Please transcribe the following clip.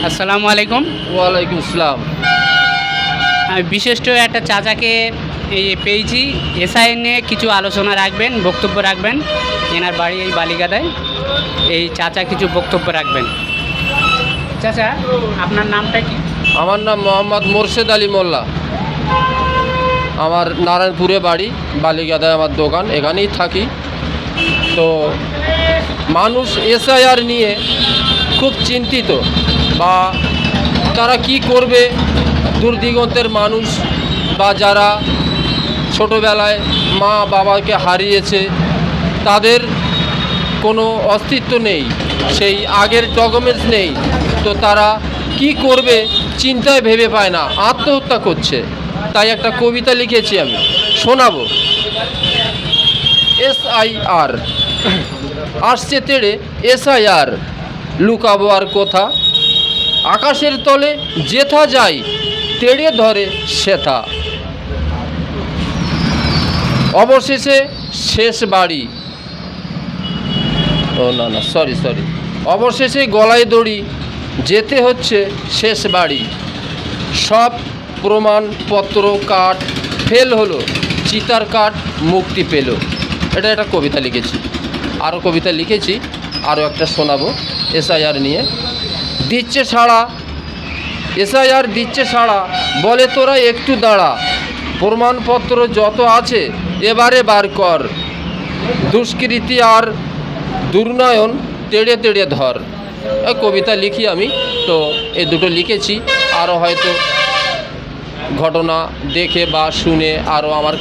আসসালামু আলাইকুম। ওয়ালাইকুম আসসালাম। আমি বিশিষ্ট একটা চাচাকে এই পেয়েছি, এসআই নিয়ে কিছু আলোচনা রাখবেন, বক্তব্য রাখবেন। এনার বাড়ি এই বালিগাদায়। এই চাচা কিছু বক্তব্য রাখবেন। চাচা, আপনার নামটা কি? আমার নাম মোহাম্মদ মোর্শেদ আলী মোল্লা। আমার নারায়ণপুরে বাড়ি, বালিগাদায় আমার দোকান, এখানেই থাকি। তো মানুষ এসআইআর নিয়ে খুব চিন্তিত, বা তারা কি করবে, দূরদিগন্তের মানুষ বা যারা ছোটোবেলায় মা বাবাকে হারিয়েছে তাদের কোনো অস্তিত্ব নেই, সেই আগের ডকুমেন্টস নেই, তো তারা কি করবে চিন্তায় ভেবে পায় না, আত্মহত্যা করছে। তাই একটা কবিতা লিখেছি, আমি শোনাবো। এসআইআর আসছে তেড়ে, এসআইআর লুকাবো আর কোথা, আকাশের তলে যেথা যায় তেড়ে ধরে সেথা, অবশেষে শেষ বাড়ি, সরি অবশেষে গলায় দড়ি, যেতে হচ্ছে শেষ বাড়ি, সব প্রমাণপত্র কাঠ ফেল হলো, চিতার কাঠ মুক্তি পেল। এটা একটা কবিতা লিখেছি, আরও কবিতা লিখেছি, আরও একটা শোনাবো এসআইআর নিয়ে। দিচ্ছে ছাড়া, এসআইআর দিচ্ছে ছাড়া, বলে তোরা একটু দাঁড়া, প্রমাণপত্র যত আছে এবারে বার কর, দুষ্কৃতি আর দুর্নয়ন তেড়ে তেড়ে ধর। কবিতা লিখি আমি, তো এই দুটো লিখেছি। আরও হয়তো ঘটনা দেখে বা শুনে আরও আমার